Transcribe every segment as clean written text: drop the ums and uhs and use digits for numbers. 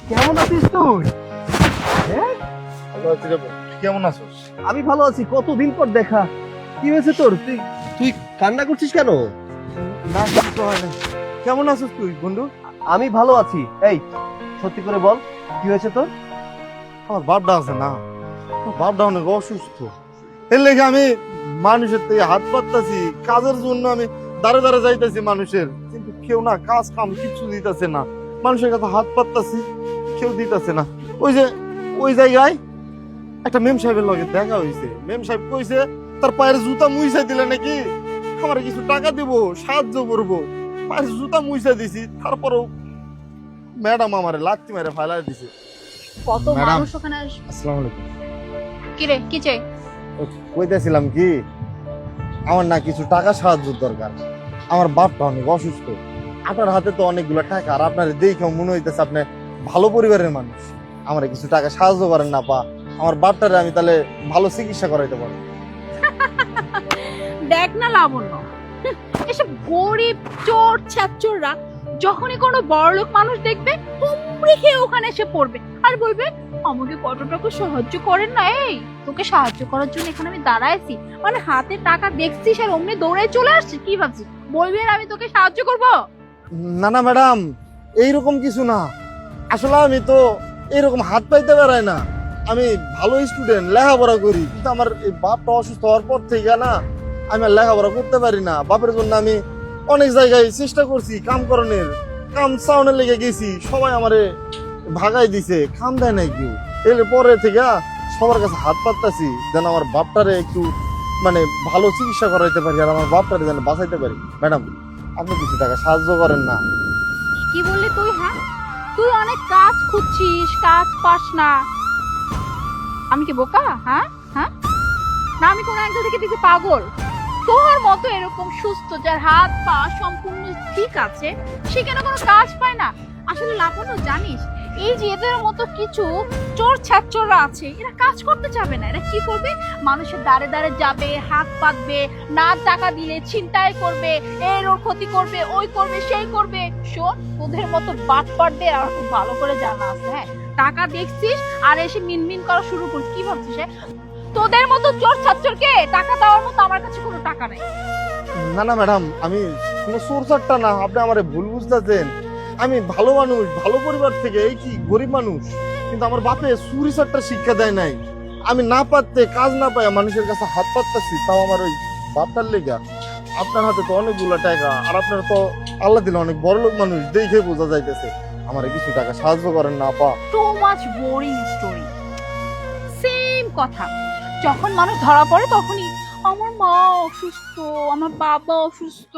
কেমন আছিস তুই? হ্যাঁ, ভালো আছি রে বোন। তুই কেমন আছিস? আমি ভালো আছি। কতদিন পর দেখা। কি হয়েছে তোর? তুই তুই কান্না করছিস কেন? না কিছু হয় না। কেমন আছিস তুই বন্ধু? আমি ভালো আছি। এই, সত্যি করে বল, কি হয়েছে তোর? আমার বাপটা আছে না, আমার বাপটা অনেক অসুস্থ। এর লেগে আমি মানুষের থেকে হাত পাততাছি, কাজের জন্য আমি দাঁড়ে দাঁড়ে যাইতেছি মানুষের, কিন্তু কেউ না কাজ কাম কিছু দিতেছে না। মানুষের কাছে হাত পাততাছি, কেউ দিতেছে না। ওই যে ওই জায়গায় একটা মেম সাহেবের লগে দেখা হয়েছে। মেম সাহেব কইছে তার পায়ের জুতা মুইসা দিলে নাকি আমার কিছু টাকা দিব, সাহায্য করবো। পায়ের জুতা মুইসা দিছি, তারপরেও ম্যাডাম আমারে লাত্তি মেরে ফালাই দিছে। কত ম্যাডাম। মানুষ ওখানে আসসালামু আলাইকুম। কি রে কি চাই? কইতেছিলাম কি, আমার না কিছু টাকা সাহায্য দরকার। আমার বাপটা অনেক অসুস্থ। আপনার হাতে তো অনেকগুলো টাকা, আর আপনার দেখে মনে হইতেছে আপনি ভালো পরিবারের মানুষ। আমার কিছু টাকা সাহায্য করেন না পা, আমার বাপটারে আমি তাহলে ভালো চিকিৎসা করাইতে পারবো। দেখ না লাবণ্য, এসব গরিব চোর ছ্যাচোররা যখনই কোনো বড়লোক মানুষ দেখবে হুমড়ি খেয়ে ওখানে এসে পড়বে আর বলবে আমাকে কত টাকা সাহায্য করেন না। এই তোকে সাহায্য করার জন্য এখানে আমি দাঁড়াইছি, মানে হাতে টাকা দেখছিস আর অমনি দৌড়ে চলে আসছিস, কি ভাবছিস বলবি আর আমি তোকে সাহায্য করবো? না না ম্যাডাম, এইরকম কিছু না। আসলে আমি তো এইরকম হাত পাইতে বেড়াই না। আমি ভালো স্টুডেন্ট, লেখাপড়া করি, কিন্তু আমার এই বাপটা অসুস্থ হওয়ার পর থেকে না আমি আর লেখাপড়া করতে পারি না। বাপের জন্য আমি অনেক জায়গায় চেষ্টা করছি, কাম করণের, কাম চাউনের লেগে গেছি, সবাই আমারে ভাগাই দিছে, কাম দেয় নাই কেউ। এর পরে থেকে সবার কাছে হাত পাততাছি যেন আমার বাপটারে একটু মানে ভালো চিকিৎসা করাইতে পারি, আর আমার বাপটারে যেন বাঁচাইতে পারি। ম্যাডাম, আপনি কিছু টাকা সাহায্য করেন না? কি বললি তুই? হ্যাঁ, তুই অনেক কাজ খুঁজছিস, কাজ পাস না। আমি কি বোকা? হ্যাঁ হ্যাঁ, না আমি কোন অ্যাঙ্গেল থেকে দিতে পাগল? তোর মতো এরকম সুস্থ, যার হাত পা সম্পূর্ণ ঠিক আছে, সে কেন কোনো কাজ পায় না? আসলে লাবণ্য জানিস, এই যে এদের মতো কিছু চোর ছাত্ররা আছে, এরা কাজ করতে চাবে না। এরা কি করবে? মানুষের দাঁড়ে দাঁড়ে যাবে, হাত পাতবে, না টাকা দিলে ছিনতাই করবে, এর ওর ক্ষতি করবে, ওই করবে, সেই করবে। শোন, তোদের মতো বাটপারদের আর খুব ভালো করে জানা আছে। হ্যাঁ, টাকা দেখছিস আর এসে মিনমিন করা শুরু করিস, কি ভাবছিস? তোদের মতো চোর ছাত্রকে টাকা দেওয়ার মতো আমার কাছে কোনো টাকা নেই। না না ম্যাডাম, আমি কোনো সোরসারটা না, আপনি আমারে ভুল বুঝতেছেন। আমি ভালো মানুষ, ভালো পরিবার থেকে, এই কি গরিব মানুষ, কিন্তু আমার বাপে সুরিসারটা শিক্ষা দেয় নাই। আমি না পারতে, কাজ না পাই মানুষের কাছে হাত পাততেছি, তাও আমার ওই বাপটার লেগা। আপনার হাতে তো অনেকগুলো টাকা, আর আপনার তো আল্লাহ দিলে অনেক বড় লোক মানুষ, দেখে বোঝা যাইতেছে। আমার কিছু টাকা সাহায্য করেন না আপা? Too much boring story. Same কথা, যখন মানুষ ধরা পড়ে তখনই আমার মা অসুস্থ, আমার বাবা অসুস্থ,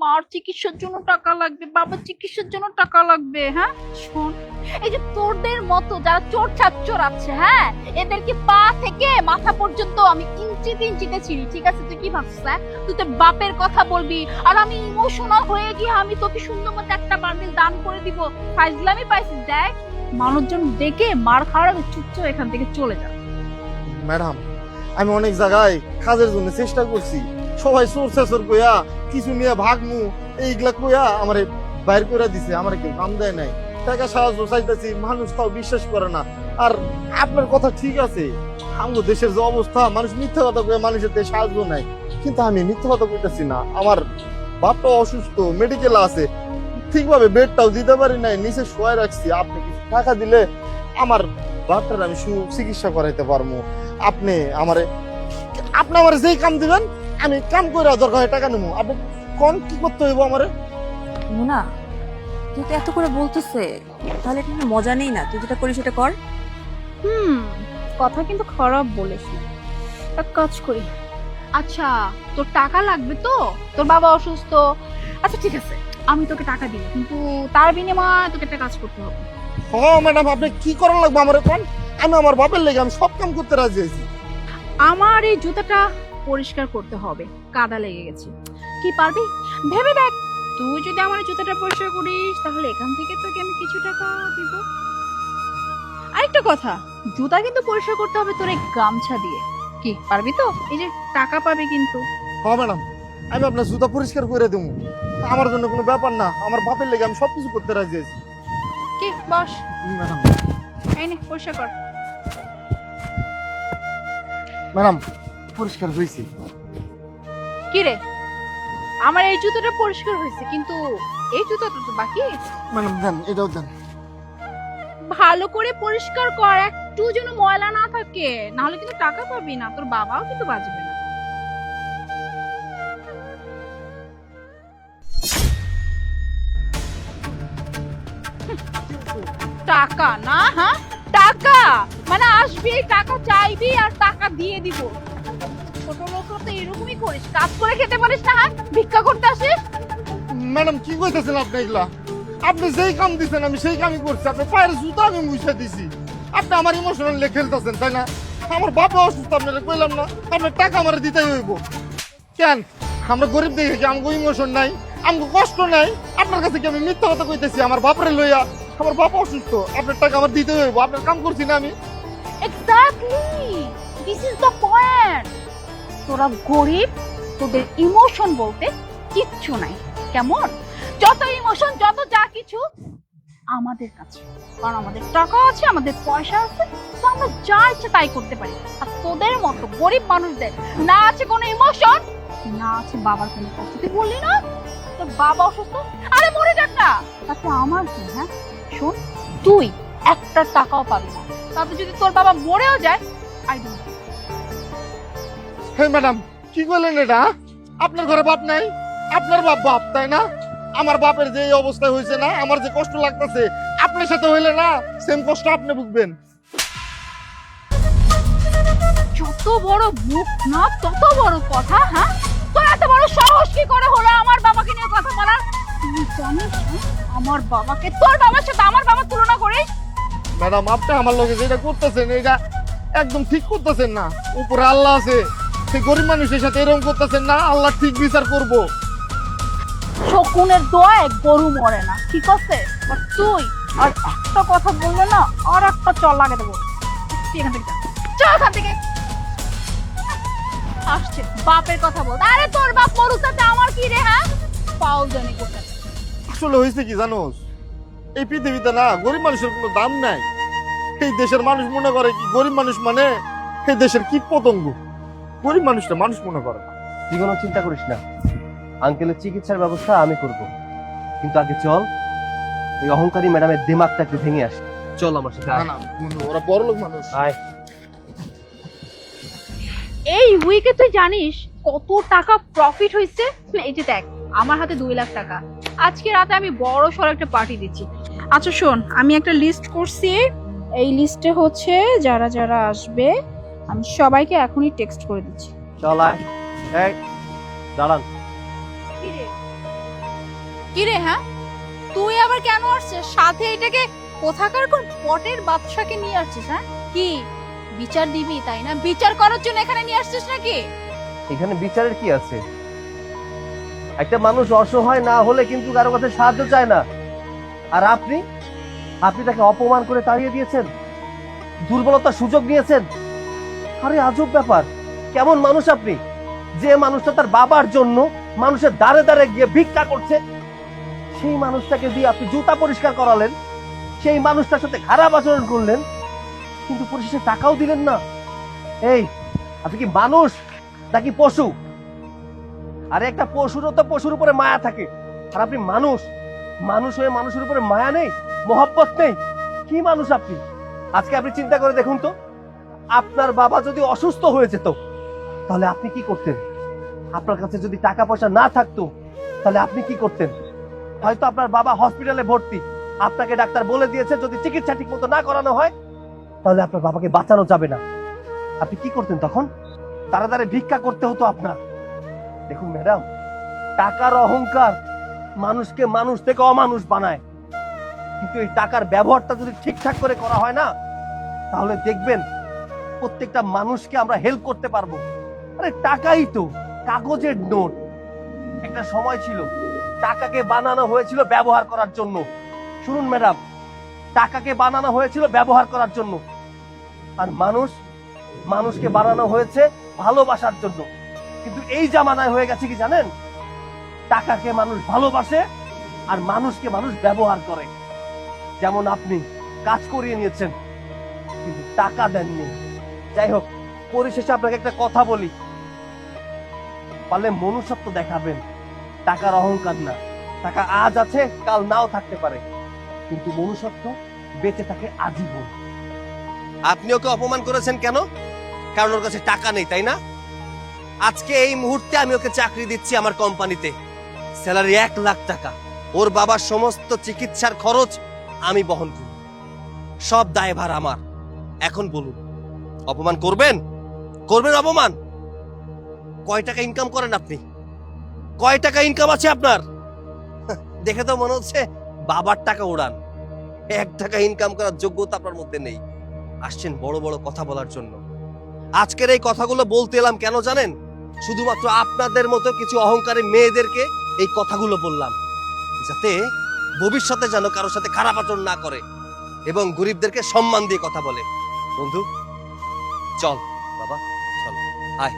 মার চিকিৎসার জন্য টাকা লাগবে, বাবার চিকিৎসার জন্য টাকা লাগবে। হ্যাঁ শোন, এই যে তোদের মতো যারা চোর ছাচ্চর আছে, হ্যাঁ, এদেরকে পা থেকে মাথা পর্যন্ত আমি ইঞ্চিতে ইঞ্চিতে চিনি। ঠিক আছে, তুই কি ভাবছিস? হ্যাঁ, তুই তোর বাপের কথা বলবি আর আমি ইমোশনাল হয়ে গিয়ে আমি তোকে সুন্দর মতো একটা বান্ডিল দান করে দিব। ফাইজলামি পাইছিস? দেখ, মানুষজন ডেকে মার খাওয়ার আগে চুপচাপ এখান থেকে চলে যা। ম্যাডাম, আমি অনেক জায়গায় কাজের জন্য চেষ্টা করছি, সবাই সোর শেষর কইয়া কিছু নিয়ে ভাগমু এইগুলা কইয়া আমারে বাইর করে দিছে, আমার কেউ কাম দেয় নাই। টাকা সাহায্য চাইতেছি, মানুষ তাও বিশ্বাস করে না। আর আপনার কথা ঠিক আছে, আমাদের দেশের যে অবস্থা, মানুষ মিথ্যা কথা কয়ে মানুষের থেকে সাহায্য নাই, কিন্তু আমি মিথ্যা কথা কইতেছি না। আমার বাপটা অসুস্থ, মেডিকেল আছে, ঠিকভাবে বেডটাও দিতে পারি নাই, নিচে শোয়াই রাখছি। আপনি কিছু টাকা দিলে আমার বাপটার আমি চিকিৎসা করাইতে পারবো। আপনি আমারে যেই কাম দিবেন আমি কাম করে দরকার হয় টাকা নেবো। আপনি কোন কি করতে হইব আমারে? মুনা, তুই তো এত করে বলতেছে, তাহলে এটা নিয়ে মজা নেই না? তুই যেটা করিস সেটা কর। কথা কিন্তু খারাপ বলিস না। এক কাজ করি, আচ্ছা তোর টাকা লাগবে তো, তোর বাবা অসুস্থ, আচ্ছা ঠিক আছে আমি তোকে টাকা দিই, কিন্তু তার বিনিময়ে তোকে একটা কাজ করতে হবে। হ্যাঁ ম্যাডাম, আপনি কি করার লাগবে আমারে কোন? আমি আমার বাপের লেগে আমি সব কাম করতে রাজি আছি। আমার এই জুতাটা পরিষ্কার করতে হবে, কাদা লেগে গেছে। কি পারবি? ভেবে দেখ, তুই যদি আমার এই জুতাটা পরিষ্কার করিস তাহলে এখান থেকে তোকে আমি কিছু টাকা দিব। আরেকটা কথা, জুতা কিন্তু পরিষ্কার করতে হবে তোর এই গামছা দিয়ে। কি পারবি তো? এই যে টাকা পাবি কিন্তু। হ্যাঁ ম্যাডাম, আমি আপনার জুতা পরিষ্কার করে দেবো, আমার জন্য কোনো ব্যাপার না। আমার বাপের লেগে আমি সবকিছু করতে রাজি আছি। কি বস, ম্যাডাম এই নে পরিষ্কার কর। ম্যাডাম পরিষ্কার হয়েছে। কি রে, আমার এই জুতোটা পরিষ্কার হয়েছে কিন্তু এই জুতোটা তো বাকি। ম্যাডাম দেন, এটাও দেন। ভালো করে পরিষ্কার কর, একটু যেন ময়লা না থাকে, না হলে কিন্তু টাকা পাবি না, তোর বাবাও কিন্তু বাঁচবে না। টাকা না, হ্যাঁ টাকা মানে আসবি, টাকা চাইবি আর টাকা দিয়ে দিব। ছোট লোক তো এরকমই করিস, কাজ করে খেতে পারিস না, হ্যাঁ ভিক্ষা করতে আসিস। ম্যাডাম কি কইতেছেন আপনি এগুলা? আপনি যেই কাম দিচ্ছেন আমি সেই কামই করছি। আপনার পায়ের জুতা আমি মুছে দিছি। আপনি আমার ইমোশনাল নিয়ে খেলতেছেন তাই না? আমার বাবা অসুস্থ, আপনারা কইলাম না? আপনার টাকা আমার দিতেই হইব। কেন আমরা গরিব দেখে কি আমাকে ইমোশন নাই, আমাকে কষ্ট নাই? আপনার কাছে কি আমি মিথ্যা কথা কইতেছি? আমার বাপরে লইয়া, আমার বাবা অসুস্থ, আপনার টাকা আমার দিতে হইব। আপনার কাম করছি না আমি? Exactly, this is the point. তোরা গরিব, তোদের ইমোশন বলতে কিচ্ছু নাই, কেমন? যত ইমোশন, যত যা কিছু আমাদের কাছে, কারণ আমাদের টাকা আছে, আমাদের পয়সা আছে, তো আমরা যা ইচ্ছে তাই করতে পারি। আর তোদের মতো গরিব মানুষদের না আছে কোনো ইমোশন, না আছে বাবার কোনো কষ্ট। তুই বললি না তোর বাবা অসুস্থ, আরে মরে যাক না, তাতে আমার কি? হ্যাঁ শোন, তুই একটা টাকাও পাবি না, তাতে যদি তোর বাবা মরেও যায় আই ডোন্ট। হে ম্যাডাম কি কইলেন এটা? আপনার ঘরে বাপ নাই, আপনার বাপ বাপ তাই না? আমার বাপের যে এই অবস্থা হয়েছে না, আমার যে কষ্ট লাগতেছে, আপনার সাথে হইলে না সেম কষ্ট আপনি ভুগবেন। যত বড় মুখ না তত বড় কথা, হ্যাঁ তোর এত বড় সাহস কি করে হলো আমার বাবাকে নিয়ে কথা বলার? তুই জানিস আমার বাবাকে তোর বাবার সাথে আমার বাবার তুলনা করিস? ম্যাডাম আপনি আমার লগে যেটা করতেছেন এটা একদম ঠিক করতেছেন না। উপরে আল্লাহ আছে, সেই গরিব মানুষের সাথে এরকম করতেছেন না। আল্লাহ ঠিক বিচার করব। শকুনের দোয়ায় গরু মরে না, ঠিক আছে? আর তুই আর একটা কথা বললে না আর একটা চল লাগে দেবো। তুই এখান থেকে যা, চল এখান থেকে। আসছে বাপের কথা বল, আরে তোর বাপ মরুক তাতে আমার কি রে? হ্যাঁ পাউল জানি কোথায়। আসলে হয়েছে কি জানোস, এই পৃথিবীতে না গরিব মানুষের কোনো দাম নাই। এই দেশের মানুষ মনে করে কি গরিব মানুষ মানে এই দেশের কীট পতঙ্গ। গরিব মানুষটা মানুষ মনে করে না। তুই কোনো চিন্তা করিস না, আঙ্কেলের চিকিৎসার ব্যবস্থা আমি করব। কিন্তু আগে চল এই অহংকারী ম্যাডামের দিমাগটা একটু ভেঙে আসি। চল আমার সাথে আয়। না না বন্ধু, ওরা বড় লোক মানুষ। আয়। এই উইকে তুই জানিস কত টাকা প্রফিট হয়েছে? এই যে দেখ আমার হাতে 2 লাখ টাকা, আজকে রাতে আমি বড় সড় একটা পার্টি দিচ্ছি। আচ্ছা শোন, আমি একটা লিস্ট করছি, এই লিস্টে হচ্ছে যারা যারা আসবে আমি সবাইকে এখনই টেক্সট করে দিচ্ছি। চল আয়। এই দাঁড়ান। কিরে হ্যাঁ তুই আবার কেন আসছিস সাথে? এটাকে কোথাকার কোন পটের বাদশাকে নিয়ে আসছিস? হ্যাঁ কি বিচার দিবি তাই না? বিচার করার জন্য এখানে নিয়ে আসছিস নাকি? এখানে বিচারের কি আছে? একটা মানুষ অসহায় না হলে কিন্তু কারো কাছে সাহায্য চায় না। আর আপনি আপনি তাকে অপমান করে তাড়িয়ে দিয়েছেন, দুর্বলতার সুযোগ নিয়েছেন। আরে আজব ব্যাপার, কেমন মানুষ আপনি? যে মানুষটা তার বাবার জন্য মানুষের দ্বারে দ্বারে গিয়ে ভিক্ষা করছে, সেই মানুষটাকে দিয়ে আপনি জুতা পরিষ্কার করালেন, সেই মানুষটার সাথে খারাপ আচরণ করলেন, কিন্তু পরিশেষে টাকাও দিলেন না। এই আপনি কি মানুষ নাকি পশু? আরে একটা পশুরও তো পশুর উপরে মায়া থাকে, আর আপনি মানুষ, মানুষ হয়ে মানুষের উপরে মায়া নেই, মহব্বত নেই। কি মানুষ আপনি? আজকে আপনি চিন্তা করে দেখুন তো, আপনার বাবা যদি অসুস্থ হয়ে যেত তাহলে আপনি কি করতেন? আপনার কাছে যদি টাকা পয়সা না থাকতো তাহলে আপনি কি করতেন? হয়তো আপনার বাবা হসপিটালে ভর্তি, আপনাকে ডাক্তার বলে দিয়েছে যদি চিকিৎসা ঠিক মতো না করানো হয় তাহলে আপনার বাবাকে বাঁচানো যাবে না। আপনি কি করতেন তখন? তাড়াতাড়ি ভিক্ষা করতে হতো আপনার। দেখুন ম্যাডাম, টাকার অহংকার মানুষকে মানুষ থেকে অমানুষ বানায়, কিন্তু এই টাকার ব্যবহারটা যদি ঠিকঠাক করে করা হয় না তাহলে দেখবেন প্রত্যেকটা মানুষকে আমরা হেল্প করতে পারবো। আরে টাকাই তো কাগজের নোট। একটা সময় ছিল টাকাকে বানানো হয়েছিল ব্যবহার করার জন্য। শুনুন ম্যাডাম, টাকাকে বানানো হয়েছিল ব্যবহার করার জন্য, আর মানুষকে বানানো হয়েছে ভালোবাসার জন্য। কিন্তু এই জামানায় হয়ে গেছে কি জানেন, টাকাকে মানুষ ভালোবাসে আর মানুষকে মানুষ ব্যবহার করে। যেমন আপনি কাজ করিয়ে নিয়েছেন, কিন্তু টাকা দেননি। যাই হোক, পরিশেষে আপনাকে একটা কথা বলি, পারলে মনুষ্যত্ব দেখাবেন, টাকার অহংকার না। টাকা আজ আছে, কাল নাও থাকতে পারে, কিন্তু মনুষ্যত্ব বেঁচে থাকে আজীবন। আপনি ওকে অপমান করেছেন কেন? কারণ ওর কাছে টাকা নেই, তাই না? আজকে এই মুহূর্তে আমি ওকে চাকরি দিচ্ছি আমার কোম্পানিতে, স্যালারি 1 লাখ টাকা। ওর বাবার সমস্ত চিকিৎসার খরচ আমি বহন করি, সব দায়ভার আমার। এখন বলুন, অপমান করবেন? করবেন অপমান? কয় টাকা ইনকাম করেন আপনি? কয় টাকা ইনকাম আছে আপনার? দেখে তো মনে হচ্ছে বাবার টাকা উড়ান। 1 টাকা ইনকাম করার যোগ্যতা আপনার মধ্যে নেই। আসছেন বড় বড় কথা বলার জন্য। আজকের এই কথাগুলো বলতে এলাম কেন জানেন? শুধুমাত্র আপনাদের মতো কিছু অহংকারী মেয়েদেরকে এই কথাগুলো বললাম, যাতে ভবিষ্যতে যেন কারোর সাথে খারাপ আচরণ না করে এবং গরিবদেরকে সম্মান দিয়ে কথা বলে। বন্ধু চল, বাবা চল, আয়।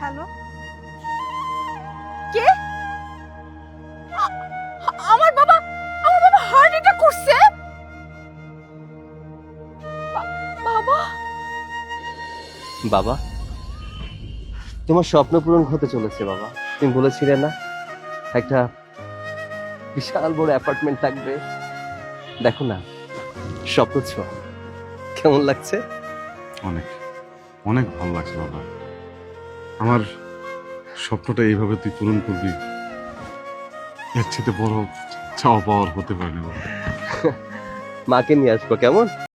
হ্যালো, কে? আমার বাবা হার্ট অ্যাটাক করছে। বাবা, বাবা, তোমার স্বপ্ন পূরণ হতে চলেছে বাবা। তুমি বলেছিলে না একটা বিশাল বড় অ্যাপার্টমেন্ট থাকবে? দেখো না, স্বপ্ন ছোঁয়া। কেমন লাগছে? অনেক অনেক ভালো লাগছে বাবা। আমার স্বপ্নটা এইভাবে তুই পূরণ করবি, এর চেয়ে বড় চাওয়া পাওয়ার হতে পারে না বাবা। মাকে নিয়ে আসবো, কেমন?